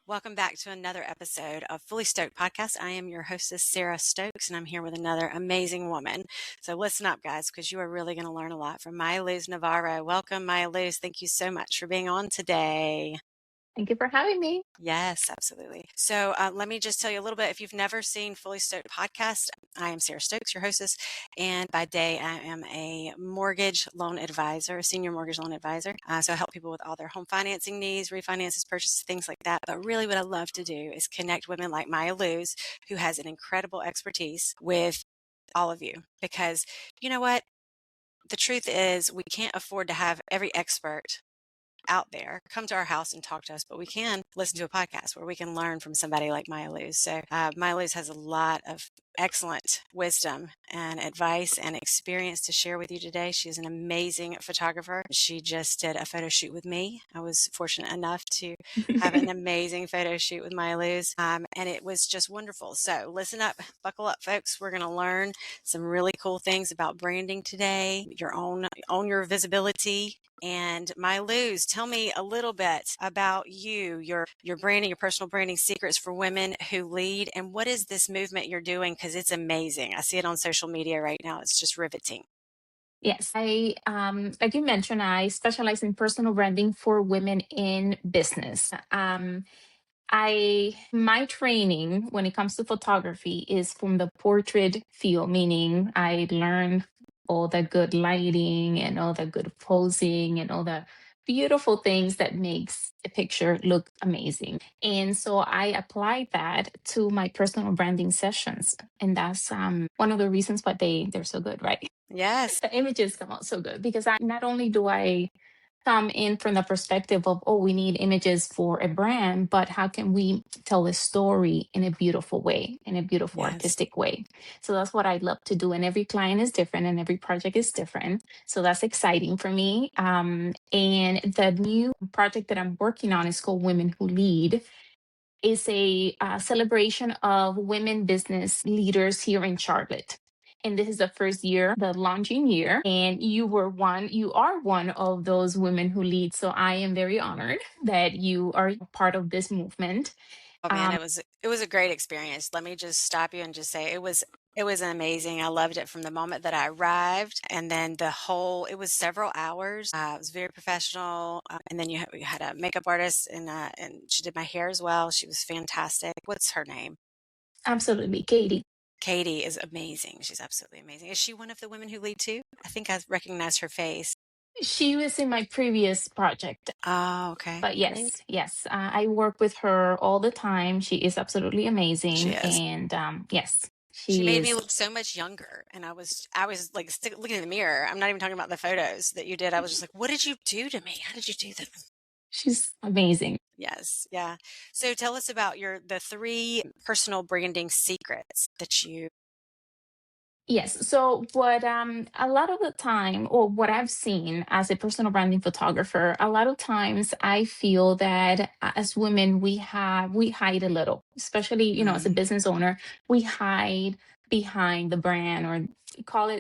Welcome back to another episode of Fully Stoked Podcast. I am your hostess, Sarah Stokes, and I'm here with another amazing woman. So listen up, guys, because you are really going to learn a lot from Mayeluz Navarro. Welcome, Mayeluz. Thank you so much for being on today. Thank you for having me. Yes, absolutely. So let me just tell you a little bit. If you've never seen Fully Stoked Podcast, I am Sarah Stokes, your hostess. And by day, I am a mortgage loan advisor, a senior mortgage loan advisor. So I help people with all their home financing needs, refinances, purchases, things like that. But really what I love to do is connect women like Mayeluz, who has an incredible expertise, with all of you. Because you know what? The truth is we can't afford to have every expert out there come to our house and talk to us, but we can listen to a podcast where we can learn from somebody like Mayeluz. So Mayeluz has a lot of excellent wisdom and advice and experience to share with you today. She's an amazing photographer. She just did a photo shoot with me. I was fortunate enough to have an amazing photo shoot with Mayeluz, and it was just wonderful. So listen up, buckle up, folks. We're going to learn some really cool things about branding today, own your visibility. And Mayeluz, tell me a little bit about you, your branding, your personal branding secrets for women who lead, and what is this movement you're doing? Because it's amazing. I see it on social media right now. It's just riveting. Yes, like you mentioned, I specialize in personal branding for women in business. My training when it comes to photography is from the portrait field, meaning I learned all the good lighting and all the good posing and all the beautiful things that makes a picture look amazing. And so I applied that to my personal branding sessions. And that's one of the reasons why they're so good, right? Yes. The images come out so good because not only do I come in from the perspective of, oh, we need images for a brand, but how can we tell a story in a beautiful way, in a beautiful Yes. artistic way? So that's what I love to do. And every client is different and every project is different. So that's exciting for me. And the new project that I'm working on is called Women Who Lead. It's a celebration of women business leaders here in Charlotte. And this is the first year, the launching year. And you are one of those women who lead. So I am very honored that you are part of this movement. Oh man, it was a great experience. Let me just stop you and just say it was amazing. I loved it from the moment that I arrived, and then it was several hours. It was very professional, and then you had a makeup artist, and she did my hair as well. She was fantastic. What's her name? Absolutely, Katie. Katie is amazing. She's absolutely amazing. Is she one of the women who lead too? I think I recognize her face. She was in my previous project. Oh, okay. But Great. yes, I work with her all the time. She is absolutely amazing. She is. And yes, She she made me is. look so much younger, and I was like looking in the mirror. I'm not even talking about the photos that you did. I was just like, "What did you do to me? How did you do this?" She's amazing. Yes, yeah. So tell us about the 3 personal branding secrets that you. Yes. So what a lot of the time, or what I've seen as a personal branding photographer, a lot of times I feel that as women we hide a little, especially, as a business owner, we hide behind the brand, or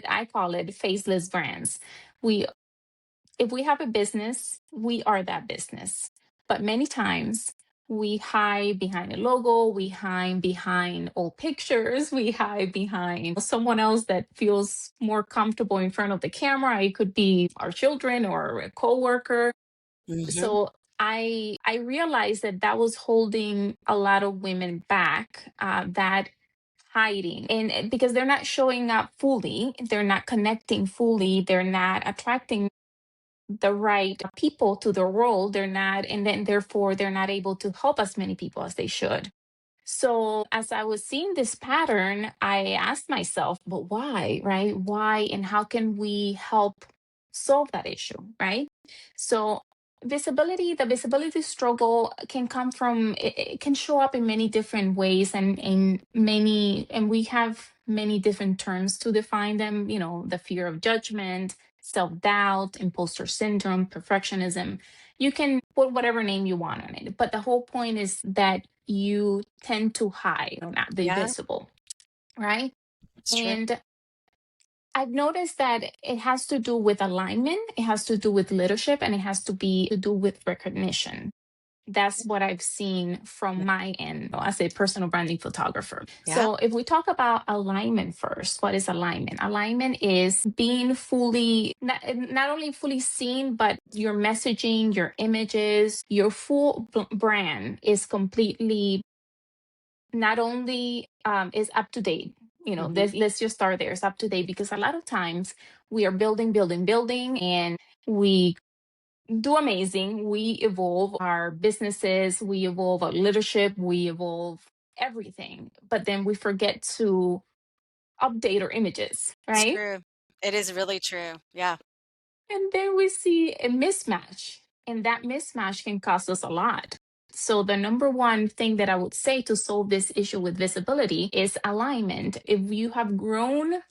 I call it faceless brands. We If we have a business, we are that business. But many times we hide behind a logo, we hide behind old pictures, we hide behind someone else that feels more comfortable in front of the camera. It could be our children or a coworker. Mhm. So I realized that was holding a lot of women back, that hiding, and because they're not showing up fully, they're not connecting fully, they're not attracting the right people to the role. They're not, and then therefore they're not able to help as many people as they should. So as I was seeing this pattern, I asked myself, but why, right? Why, and how can we help solve that issue, right? So the visibility struggle can come from, it can show up in many different ways, and we have many different terms to define them, the fear of judgment, self-doubt, imposter syndrome, perfectionism. You can put whatever name you want on it, but the whole point is that you tend to hide or not be Yeah, visible, right? it's true. And I've noticed that it has to do with alignment, it has to do with leadership, and it has to do with recognition. That's what I've seen from my end as a personal branding photographer. Yeah. So, if we talk about alignment first, what is alignment? Alignment is being fully, not only fully seen, but your messaging, your images, your full brand is completely not only is up to date. Hmm. Let's just start there. It's up to date because a lot of times we are building, building, building, and we do amazing. We evolve our businesses, we evolve our leadership, we evolve everything. But then we forget to update our images, It's right? true. It is really true. Yeah. And then we see a mismatch, and that mismatch can cost us a lot. So, the number one thing that I would say to solve this issue with visibility is alignment. If you have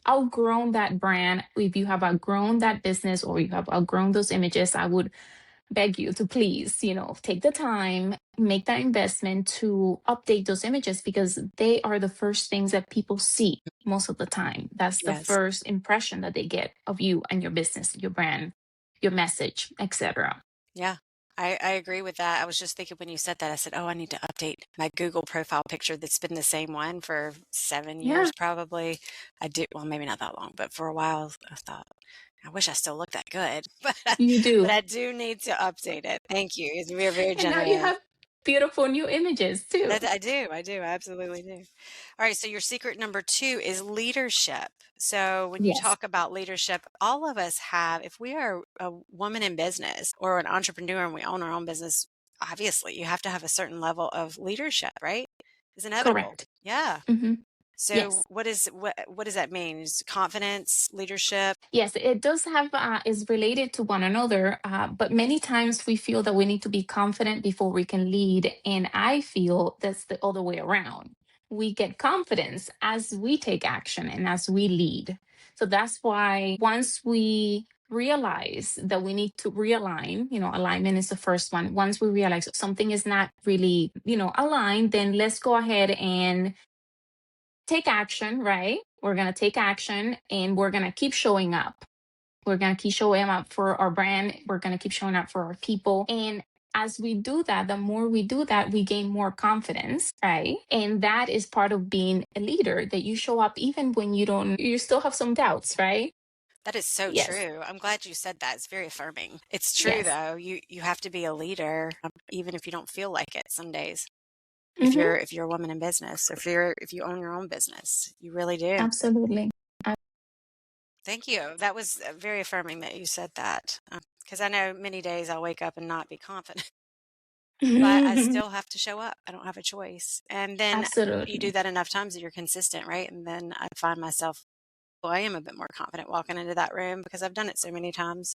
outgrown that brand, if you have outgrown that business, or you have outgrown those images, I would beg you to please, take the time, make that investment to update those images because they are the first things that people see most of the time. That's the Yes. first impression that they get of you and your business, your brand, your message, etc. Yeah. I agree with that. I was just thinking when you said that, I said, oh, I need to update my Google profile picture that's been the same one for 7 years, Yeah, probably. I do. Well, maybe not that long, but for a while, I thought, I wish I still looked that good, you but do. I do need to update it. Thank you. It's very, very And now you generous. have beautiful new images too. That I do, I absolutely do. All right, so your secret number 2 is leadership. So when you Yes, talk about leadership, all of us have, if we are a woman in business or an entrepreneur and we own our own business, obviously you have to have a certain level of leadership, right? It's inevitable. correct. Yeah. Hmm. So Yes. what does that mean? Is confidence, leadership? Yes, it does have is related to one another, but many times we feel that we need to be confident before we can lead, and I feel that's the other way around. We get confidence as we take action and as we lead. So that's why once we realize that we need to realign, alignment is the first one. Once we realize something is not really, aligned, then let's go ahead and take action, right? We're going to take action and we're going to keep showing up. We're going to keep showing up for our brand. We're going to keep showing up for our people. And as we do that, the more we do that, we gain more confidence, right? And that is part of being a leader, that you show up even when you still have some doubts, right? That is so Yes. true. I'm glad you said that. It's very affirming. It's true Yes. though. You have to be a leader, even if you don't feel like it some days. Hmm. If you're a woman in business, or if you own your own business, you really do. Absolutely. Thank you. That was very affirming that you said that, because I know many days I'll wake up and not be confident, but I still have to show up. I don't have a choice. And then you do Absolutely. that enough times that you're consistent, right? And then I find myself, well, I am a bit more confident walking into that room because I've done it so many times.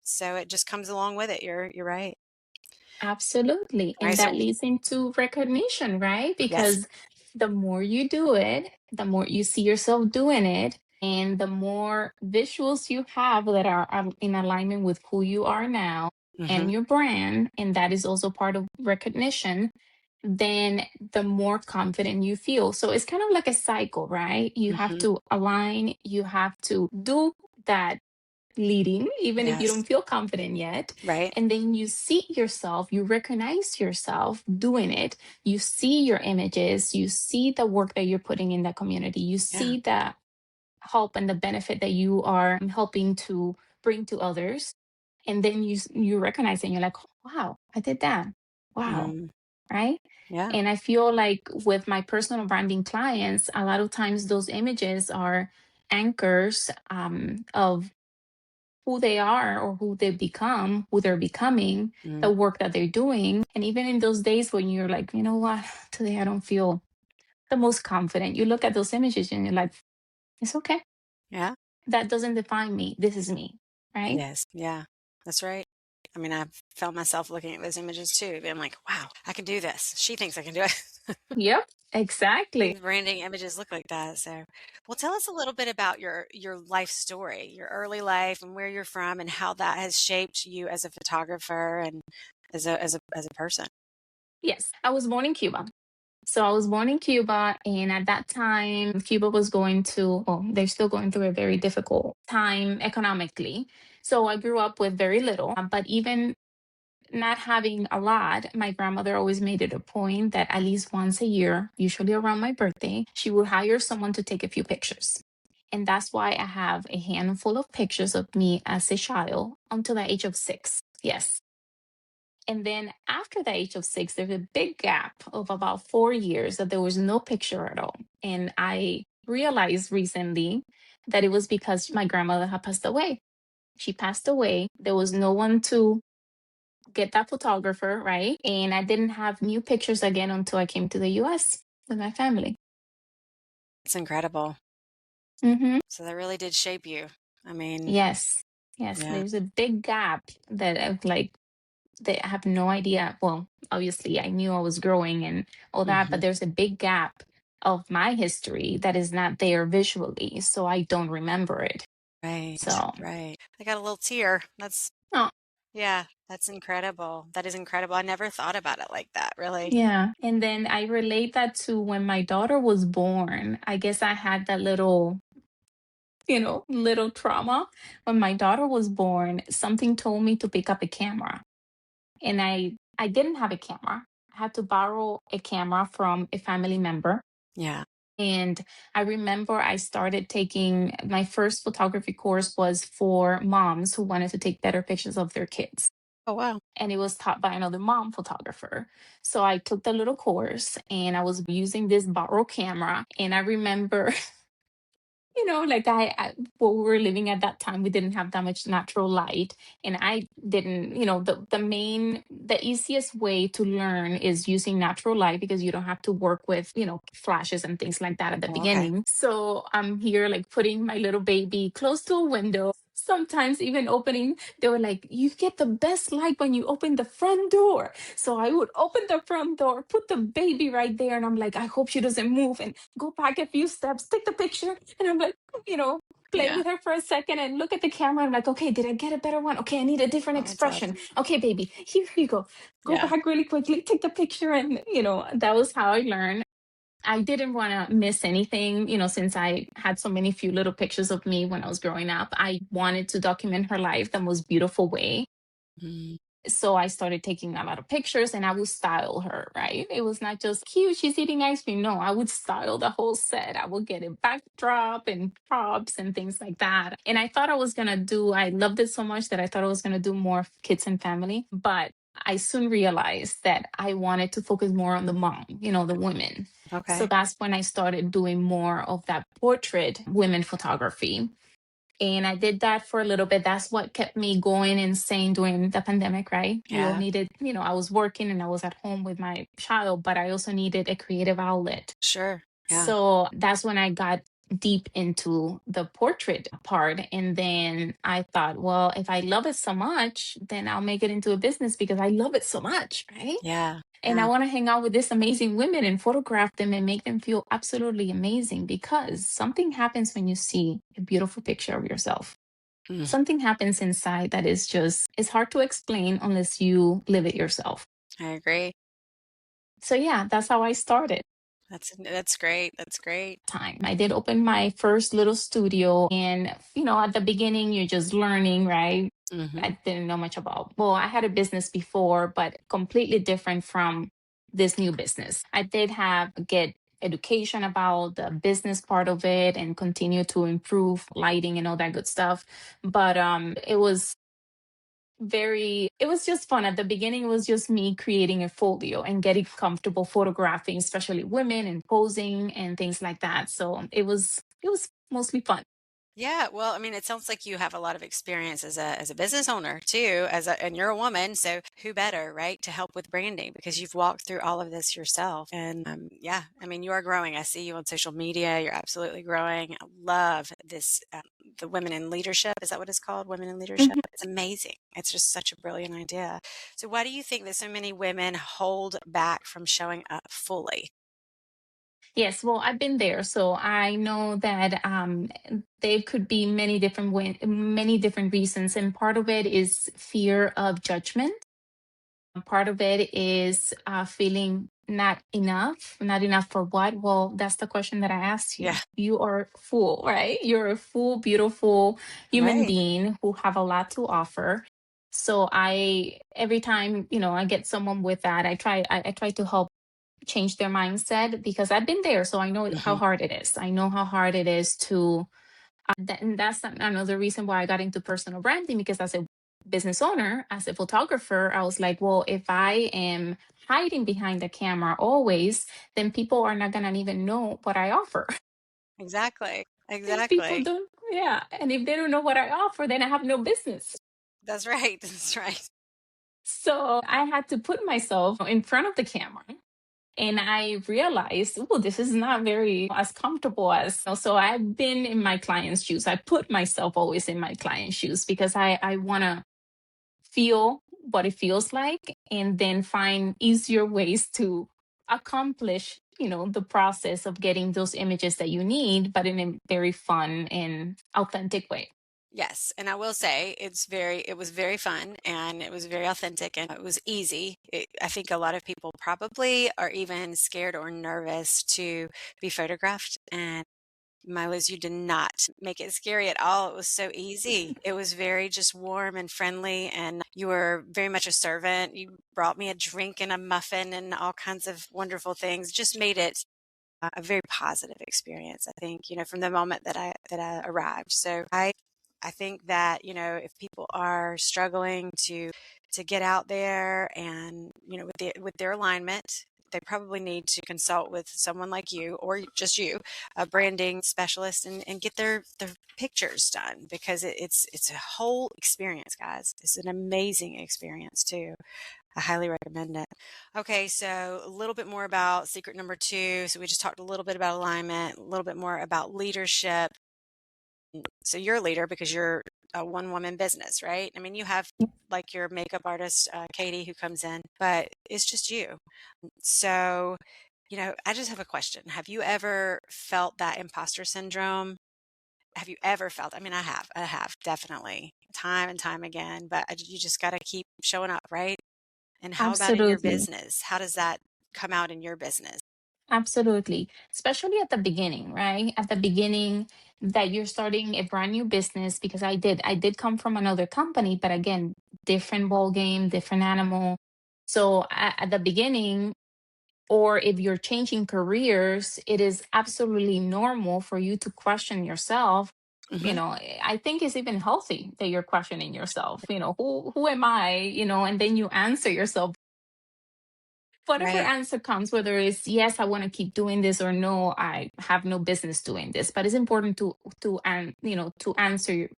So it just comes along with it. You're right. Absolutely. All right. And that So leads into recognition, right? yes. Because the more you do it, the more you see yourself doing it, and the more visuals you have that are in alignment with who you are now Hmm. and your brand, and that is also part of recognition, then the more confident you feel. So it's kind of like a cycle, right? You have Hmm. to align, you have to do that leading, even if you Yes. don't feel confident yet. Right. And then you see yourself, you recognize yourself doing it. You see your images, you see the work that you're putting in the community, you Yeah. see the help and the benefit that you are helping to bring to others. And then you recognize it and you're like, wow, I did that. Wow. Mm, Right. yeah. And I feel like with my personal branding clients, a lot of times those images are anchors of who they are or who they become, who they're becoming, Mm, the work that they're doing. And even in those days when you're like, you know what, today I don't feel the most confident, you look at those images and you're like, it's okay. yeah. That doesn't define me. This is me. Right? Yes. Yeah. That's right. I mean, I've felt myself looking at those images too. Being like, wow, I can do this. She thinks I can do it. Yep. Exactly. And branding images look like that. So, well, tell us a little bit about your life story, your early life, and where you're from, and how that has shaped you as a photographer and as a person. Yes. I was born in Cuba. So I was born in Cuba, and at that time, Cuba was well, they're still going through a very difficult time economically. So I grew up with very little, but even not having a lot, my grandmother always made it a point that at least once a year, usually around my birthday, she would hire someone to take a few pictures. And that's why I have a handful of pictures of me as a child until the age of 6. Yes. And then after the age of 6, there's a big gap of about 4 years that there was no picture at all. And I realized recently that it was because my grandmother had passed away. She passed away. There was no one to get that photographer, right? And I didn't have new pictures again until I came to the US with my family. It's incredible. Hmm. So that really did shape you. I mean, Yes. Yes. yeah. There's a big gap that I've like, they have no idea. Well, obviously, I knew I was growing and all that, but Mhm. there's a big gap of my history that is not there visually. So I don't remember it. Right, So, right. I got a little tear. oh, Yeah, that's incredible. That is incredible. I never thought about it like that, really. yeah. And then I relate that to when my daughter was born. I guess I had that little, little trauma. When my daughter was born, something told me to pick up a camera. And I didn't have a camera. I had to borrow a camera from a family member. Yeah. And I remember I started taking my first photography course was for moms who wanted to take better pictures of their kids. Oh, wow. And it was taught by another mom photographer. So I took the little course and I was using this borrowed camera. And I remember like where we were living at that time, we didn't have that much natural light. And I didn't, the easiest way to learn is using natural light because you don't have to work with, flashes and things like that at the Oh, okay. beginning. So I'm here like putting my little baby close to a window. Sometimes even opening, they were like, you get the best light when you open the front door. So I would open the front door, put the baby right there, and I'm like, I hope she doesn't move, and go back a few steps, take the picture, and I'm like, you know, play Yeah. with her for a second and look at the camera. I'm like, okay, did I get a better one? Okay, I need a different Oh, that's expression. awesome. Okay, baby, here you go. Go Yeah. back really quickly, take the picture, and that was how I learned. I didn't want to miss anything, since I had so many few little pictures of me when I was growing up. I wanted to document her life the most beautiful way. Mm, So I started taking a lot of pictures and I would style her, right? It was not just cute, she's eating ice cream. No, I would style the whole set. I would get a backdrop and props and things like that. And I thought I loved it so much that I thought I was going to do more kids and family. But I soon realized that I wanted to focus more on the mom, the women. So okay. that's when I started doing more of that portrait women photography. And I did that for a little bit. That's what kept me going insane during the pandemic, right? We all Yeah. needed, I was working and I was at home with my child, but I also needed a creative outlet. Sure. Yeah. So that's when I got deep into the portrait part. And then I thought, well, if I love it so much, then I'll make it into a business because I love it so much, right? Yeah. And I Yeah. want to hang out with these amazing women and photograph them and make them feel absolutely amazing because something happens when you see a beautiful picture of yourself. Mm, Something happens inside that is just, it's hard to explain unless you live it yourself. I agree. So, yeah, that's how I started. That's great. That's great. Time. I did open my first little studio, and at the beginning, you're just learning, right? Hmm. I didn't know much about. Well, I had a business before, but completely different from this new business. I did have get education about the business part of it and continue to improve lighting and all that good stuff. But it was just fun. At the beginning, it was just me creating a folio and getting comfortable photographing, especially women and posing and things like that. So it was mostly fun. Yeah, well, I mean, it sounds like you have a lot of experience as a business owner too, and you're a woman, so who better, right, to help with branding because you've walked through all of this yourself. And yeah, I mean, you are growing. I see you on social media. You're absolutely growing. I love this, the women in leadership. Is that what it's called? Women in leadership. Mhm. It's amazing. It's just such a brilliant idea. So, why do you think that so many women hold back from showing up fully? Yes, well, I've been there, so I know that there could be many different reasons, and part of it is fear of judgment. Part of it is feeling not enough for what? Well, that's the question that I asked you. Yeah, You are full, right? You're a full, beautiful human right. being who have a lot to offer. So every time, I get someone with that, I try to help change their mindset because I've been there. So I know how Hmm. hard it is. I know how hard it is to, and that's another reason why I got into personal branding, because as a business owner, as a photographer, I was like, well, if I am hiding behind the camera always, then people are not going to even know what I offer. Exactly. If people Exactly. don't, yeah. And if they don't know what I offer, then I have no business. That's right. That's right. So I had to put myself in front of the camera. And I realized, oh, this is not very as comfortable as. So I've been in my client's shoes. I put myself always in my client's shoes because I want to feel what it feels like and then find easier ways to accomplish, the process of getting those images that you need, but in a very fun and authentic way. Yes, and I will say it was very fun and it was very authentic and it was easy. I think a lot of people probably are even scared or nervous to be photographed. And Mayeluz, you did not make it scary at all. It was so easy. It was very just warm and friendly, and you were very much a servant. You brought me a drink and a muffin and all kinds of wonderful things. Just made it a very positive experience, I think, from the moment that I arrived. So I think that, if people are struggling to get out there and, with their alignment, they probably need to consult with someone like you or just you, a branding specialist, and get their pictures done, because it's a whole experience, guys. It's an amazing experience too. I highly recommend it. Okay, so a little bit more about secret number two. So we just talked a little bit about alignment, a little bit more about leadership. So you're a leader because you're a one woman business, right? I mean, you have like your makeup artist, Katie, who comes in, but it's just you. So, I just have a question. Have you ever felt that imposter syndrome? Have you ever felt? I mean, I have definitely time and time again, but you just got to keep showing up, right? And how about in your Absolutely. business? How does that come out in your business? Absolutely. Especially at the beginning, right? At the beginning that you're starting a brand new business, because I did come from another company, but again, different ball game, different animal. So at the beginning, or if you're changing careers, it is absolutely normal for you to question yourself. Hmm. I think it's even healthy that you're questioning yourself. Who am I? And then you answer yourself whatever Right. answer comes, whether it's yes, I want to keep doing this, or no, I have no business doing this. But it's important to answer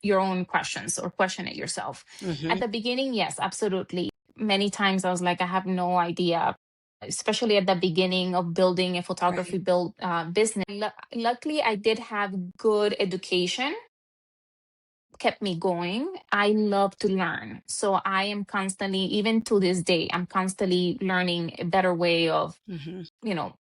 your own questions or question it yourself. At Hmm. the beginning, yes, absolutely. Many times I was like, I have no idea, especially at the beginning of building a photography Right. build business. Luckily, I did have good education, kept me going. I love to learn. So I am constantly, even to this day, I'm constantly learning a better way of, Hmm.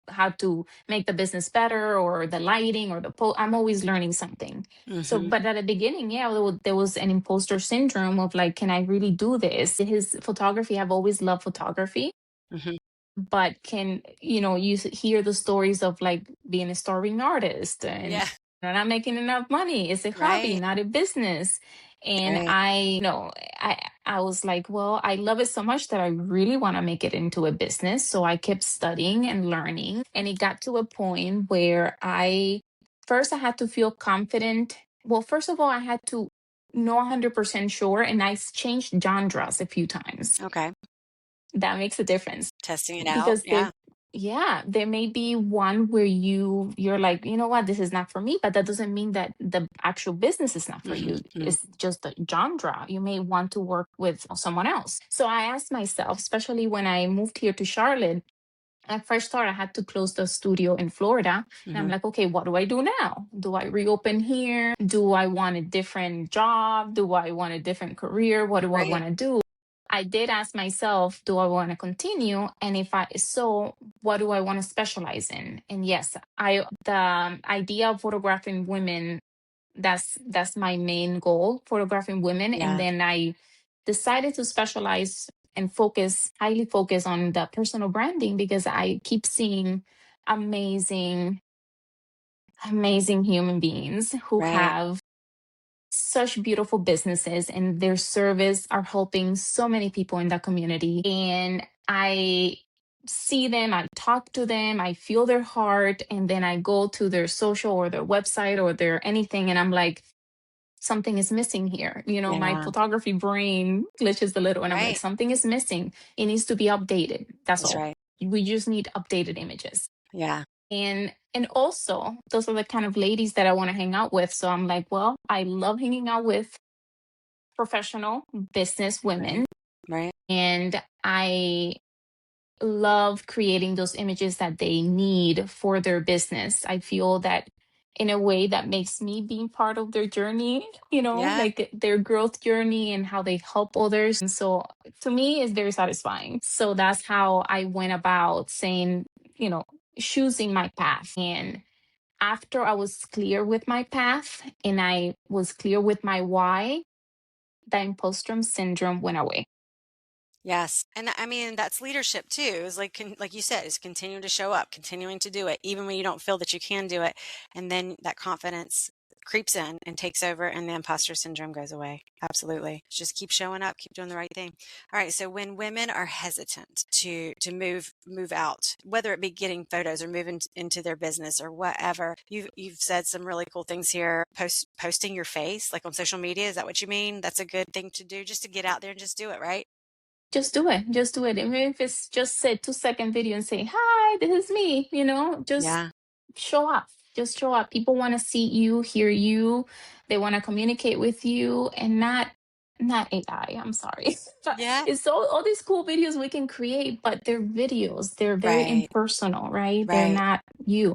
how to make the business better, or the lighting, or I'm always learning something. So, Hmm. but at the beginning, yeah, there was an imposter syndrome of like, can I really do this? His photography, I've always loved photography, Hmm. but hear the stories of like being a starving artist and Yeah. you're not making enough money. It's a hobby, Right. not a business. And Right. I was like, well, I love it so much that I really want to make it into a business. So I kept studying and learning, and it got to a point where I had to feel confident. Well, first of all, I had to know 100% sure, and I changed genres a few times. Okay. That makes a difference, Testing it out. because Yeah. there may be one where you're like, you know what, this is not for me, but that doesn't mean that the actual business is not for Hmm. you. Hmm. It's just a genre. You may want to work with someone else. So I asked myself, especially when I moved here to Charlotte, at first start I had to close the studio in Florida, and I'm Hmm. like, okay, what do I do now? Do I reopen here? Do I want a different job? Do I want a different career? What do I Right. want to do? I did ask myself, do I want to continue? And if I so, what do I want to specialize in? And yes, I the idea of photographing women, that's my main goal, photographing women. And Yeah. then I decided to specialize and highly focus on the personal branding, because I keep seeing amazing, amazing human beings who Right. have such beautiful businesses, and their service are helping so many people in the community. And I see them, I talk to them, I feel their heart, and then I go to their social or their website or their anything, and I'm like, something is missing here. My Yeah. photography brain glitches a little, and I'm like, Right. something is missing. It needs to be updated. That's That's all. right. We just need updated images. Yeah. And also, those are the kind of ladies that I want to hang out with. So I'm like, well, I love hanging out with professional business Right. women, Right. and I love creating those images that they need for their business. I feel that in a way that makes me being part of their journey, Yeah. like their growth journey and how they help others. And so to me, it's very satisfying. So that's how I went about saying, you know, choosing my path. And after I was clear with my path and I was clear with my why, the imposter syndrome went away. Yes. And I mean, that's leadership too. Is like, like you said, is continuing to show up, continuing to do it, even when you don't feel that you can do it. And then that confidence creeps in and takes over, and the imposter syndrome goes away. Absolutely. Just keep showing up, keep doing the right thing. All right. So when women are hesitant to move out, whether it be getting photos or moving into their business or whatever, you've said some really cool things here. Posting your face like on social media. Is that what you mean? That's a good thing to do, just to get out there and just do it, right? Just do it. Just do it. Even if it's just a 2-second video and say, hi, this is me, just Yeah. show up. Just show up. People want to see you, hear you. They want to communicate with you, and not AI. I'm sorry. But Yeah. it's all these cool videos we can create, but they're videos. They're very Right. impersonal, right? They're Right. not you.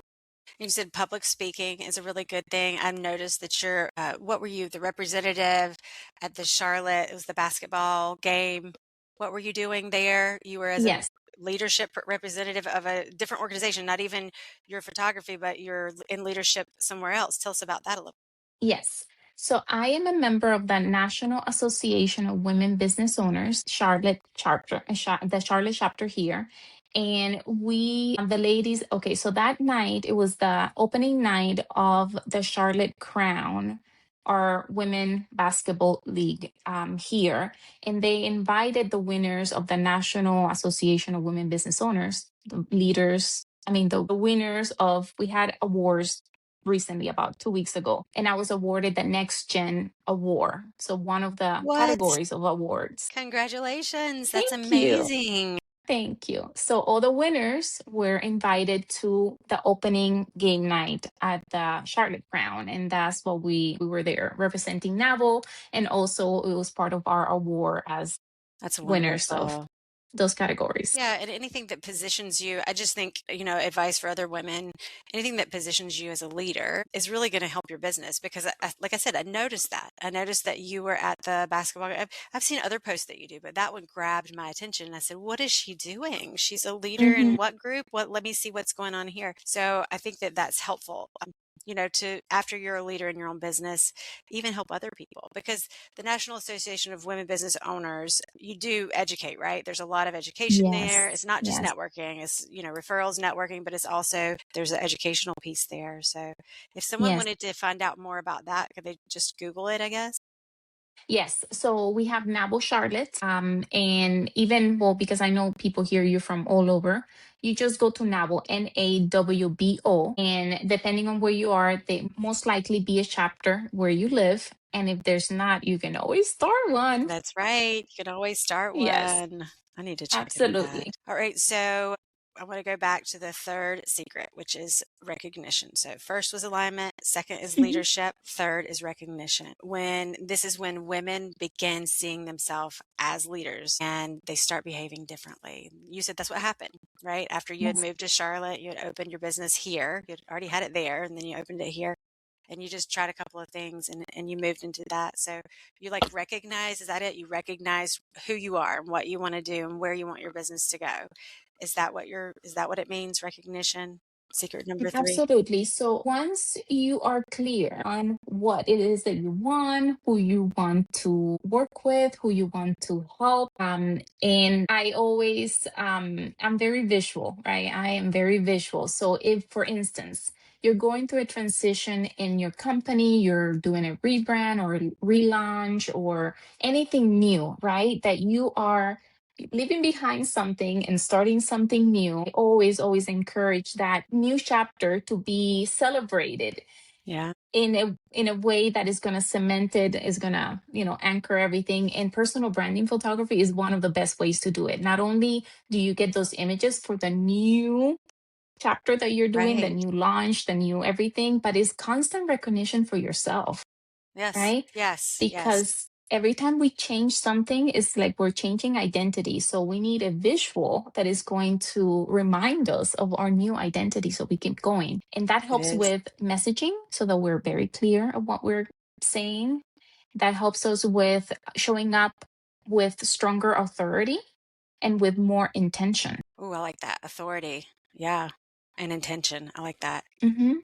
You said public speaking is a really good thing. I've noticed that you're, what were you, the representative at the Charlotte, it was the basketball game. What were you doing there? You were as a Yes. leadership representative of a different organization, not even your photography, but you're in leadership somewhere else. Tell us about that a little. Yes. So I am a member of the National Association of Women Business Owners, Charlotte chapter, the Charlotte chapter here. And the ladies, okay, so that night, it was the opening night of the Charlotte Crown, our women basketball league here. And they invited the winners of the National Association of Women Business Owners, the leaders, the winners of, we had awards recently, about 2 weeks ago, and I was awarded the Next Gen Award. So one of the What? categories of awards. Congratulations. That's Thank you. amazing. Thank you. So all the winners were invited to the opening game night at the Charlotte Crown, and that's what we were there representing Naval, and also it was part of our award as That's winners of wonderful. those categories. Yeah, and anything that positions you, I just think, advice for other women, anything that positions you as a leader is really going to help your business because, like I said, I noticed that. I noticed that you were at the basketball. I've seen other posts that you do, but that one grabbed my attention. And I said, what is she doing? She's a leader in Mhm. what group? Let me see what's going on here. So I think that that's helpful. To after you're a leader in your own business, even help other people because the National Association of Women Business Owners, you do educate, right? There's a lot of education there. Yes. It's not just Yes. networking, it's, referrals, networking, but it's also, there's an educational piece there. So if someone Yes. wanted to find out more about that, could they just Google it, I guess? Yes. So we have Nabo Charlotte. And even, well, because I know people hear you from all over, you just go to Nabo, NAWBO. And depending on where you are, they most likely be a chapter where you live. And if there's not, you can always start one. That's right. You can always start Yes, one. I need to check into that. absolutely. All right. So I want to go back to the third secret, which is recognition. So first was alignment, second is Mhm. leadership, third is recognition. When women begin seeing themselves as leaders and they start behaving differently. You said that's what happened, right? After you had Yes. moved to Charlotte, you had opened your business here. You'd already had it there, and then you opened it here and you just tried a couple of things and you moved into that. So you like recognize, is that it? You recognize who you are and what you want to do and where you want your business to go. Is that what it means? Recognition? Secret number 3. Absolutely. So once you are clear on what it is that you want, who you want to work with, who you want to help, and I always, I'm very visual, right? I am very visual. So if, for instance, you're going through a transition in your company, you're doing a rebrand or relaunch or anything new, right? That you are leaving behind something and starting something new. I always encourage that new chapter to be celebrated Yeah. in a way that is going to cement it, is going to, anchor everything. And personal branding photography is one of the best ways to do it. Not only do you get those images for the new chapter that you're doing, the Right. new launch, the new everything, but it's constant recognition for yourself, Yes. right? Yes. Yes. Because every time we change something, it's like we're changing identity. So we need a visual that is going to remind us of our new identity so we keep going. And that It helps is. with messaging so that we're very clear of what we're saying. That helps us with showing up with stronger authority and with more intention. Ooh, I like that. Authority. Yeah. And intention. I like that. Hmm.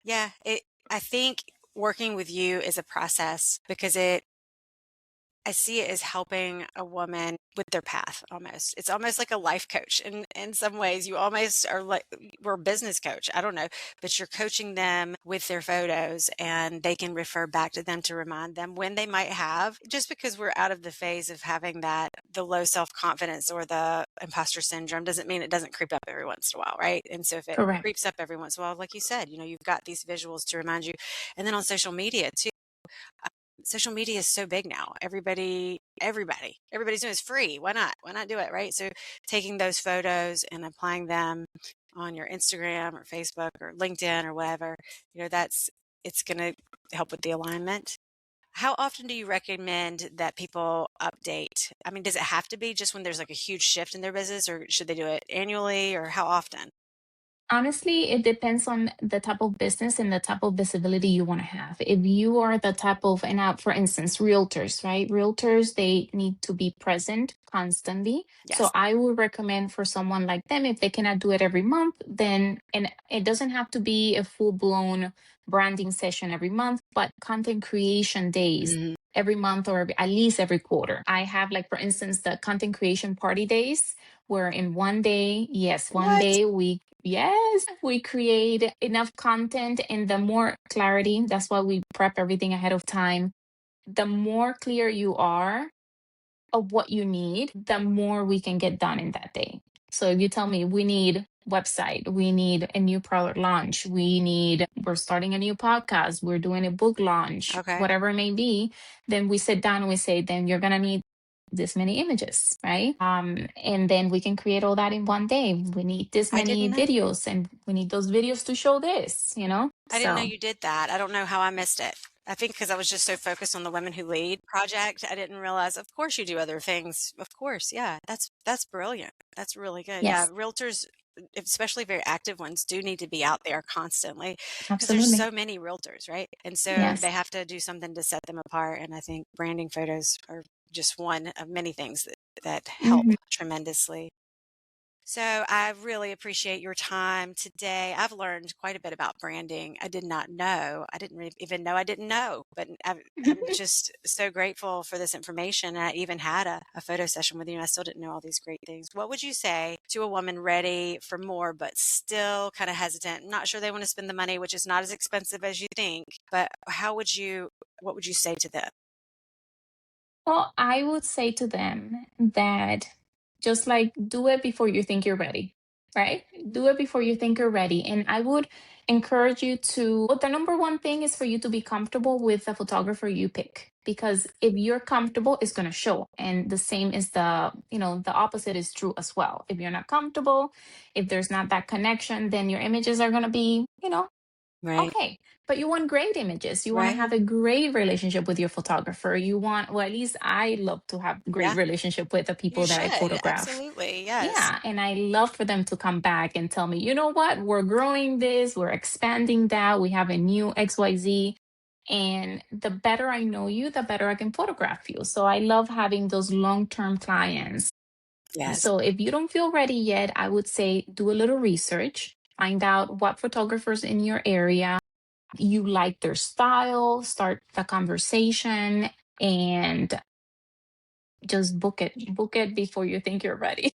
Yeah. I think working with you is a process because I see it as helping a woman with their path almost. It's almost like a life coach in some ways. You almost are like we're a business coach. I don't know, but you're coaching them with their photos and they can refer back to them to remind them when they might have, just because we're out of the phase of having the low self-confidence or the imposter syndrome doesn't mean it doesn't creep up every once in a while, right? And so if it Correct. creeps up every once in a while, like you said, you've got these visuals to remind you. And then on social media too. Social media is so big now. Everybody's doing it's free. Why not? Why not do it? Right. So taking those photos and applying them on your Instagram or Facebook or LinkedIn or whatever, it's going to help with the alignment. How often do you recommend that people update? I mean, does it have to be just when there's like a huge shift in their business, or should they do it annually, or how often? Honestly, it depends on the type of business and the type of visibility you want to have. If you are the type of, and for instance, realtors, right? Realtors, they need to be present constantly. So Yes. I would recommend for someone like them, if they cannot do it every month, then, and it doesn't have to be a full blown branding session every month, but content creation days Mhm. every month or at least every quarter. I have, like, for instance, the content creation party days where in one day, yes, one What? day we create enough content, and the more clarity, that's why we prep everything ahead of time. The more clear you are of what you need, the more we can get done in that day. So if you tell me we need website, we need a new product launch, we're starting a new podcast, we're doing a book launch, Okay. whatever it may be, then we sit down and we say, then you're gonna need this many images, right? And then we can create all that in one day. We need this I didn't many know. videos, and we need those videos to show this. I didn't know So you did that. I don't know how I missed it. I think because I was just so focused on the Women Who Lead project, I didn't realize, of course you do other things. Of course. Yeah. That's brilliant. That's really good. Yeah. yes, Realtors, especially very active ones, do need to be out there constantly because there's absolutely. so many realtors, right? And so Yes. they have to do something to set them apart. And I think branding photos are just one of many things that help Mhm. tremendously. So I really appreciate your time today. I've learned quite a bit about branding. I did not know. I didn't even know I didn't know, but I'm just so grateful for this information. I even had a photo session with you and I still didn't know all these great things. What would you say to a woman ready for more, but still kind of hesitant, not sure they want to spend the money, which is not as expensive as you think, but what would you say to them? Well, I would say to them that just like do it before you think you're ready, right? Do it before you think you're ready. And I would encourage you to, well, the number one thing is for you to be comfortable with the photographer you pick. Because if you're comfortable, it's going to show. And the same is the opposite is true as well. If you're not comfortable, if there's not that connection, then your images are going to be, Right. okay, but you want great images. You want to Right. have a great relationship with your photographer. You want, well, at least I love to have great Yeah. relationship with the You people that I should. photograph. Absolutely. Yes. Yeah, and I love for them to come back and tell me, you know what, we're growing this, we're expanding that, we have a new XYZ. And the better I know you, the better I can photograph you. So I love having those long-term clients. Yes. So if you don't feel ready yet, I would say do a little research. find out what photographers in your area you like their style, start the conversation, and just book it. Book it before you think you're ready.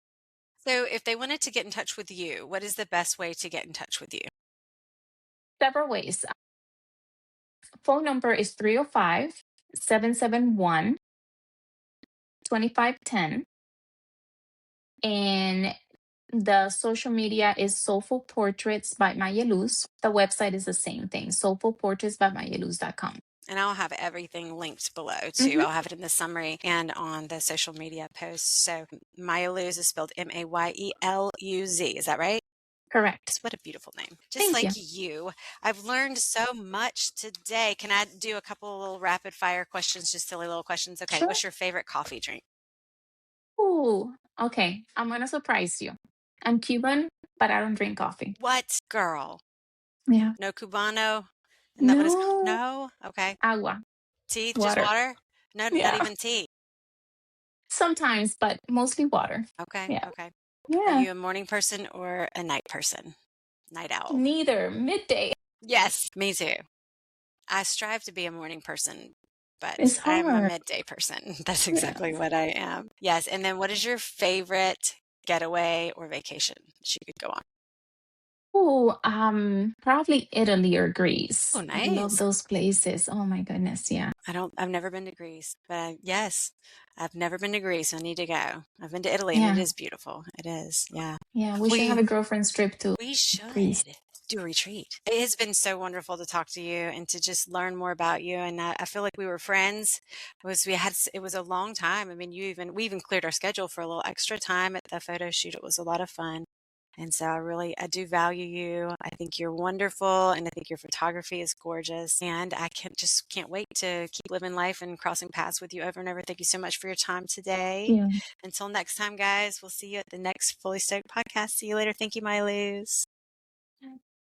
So if they wanted to get in touch with you, what is the best way to get in touch with you? Several ways. Phone number is 305-771-2510. And the social media is Soulful Portraits by Mayeluz. The website is the same thing, soulfulportraits.mayeluz.com. And I'll have everything linked below too. Mm-hmm. I'll have it in the summary and on the social media posts. So Mayeluz is spelled Mayeluz. Is that right? Correct. What a beautiful name. Just Thank like you. I've learned so much today. Can I do a couple of little rapid fire questions, just silly little questions? Okay. Sure. What's your favorite coffee drink? Ooh, okay. I'm going to surprise you. I'm Cuban, but I don't drink coffee. What, girl? Yeah. No Cubano? Isn't that what it's called? No. No? Okay. Agua. Tea? Just Water. water? No, not Yeah. even tea. Sometimes, but mostly water. Okay. Yeah. Okay. Are Yeah. you a morning person or a night person? Night owl? Neither. Midday. Yes, me too. I strive to be a morning person, but It's I'm a hard. midday person. That's Yeah. exactly what I am. Yes. And then what is your favorite getaway or vacation that you could go on? Oh, probably Italy or Greece. Oh, I love nice. those places. Oh my goodness. Yeah. I've never been to Greece, but yes, I've never been to Greece. I need to go. I've been to Italy and it Yeah. is beautiful. It is. Yeah. Yeah. We should have a girlfriend's trip to We Greece. should do a retreat. It has been so wonderful to talk to you and to just learn more about you. And I feel like we were friends. It was a long time. I mean, we even cleared our schedule for a little extra time at the photo shoot. It was a lot of fun. And so I do value you. I think you're wonderful and I think your photography is gorgeous. And I can't wait to keep living life and crossing paths with you over and over. Thank you so much for your time today. Yeah. Until next time, guys, we'll see you at the next Fully Stoked podcast. See you later. Thank you, Mayeluz.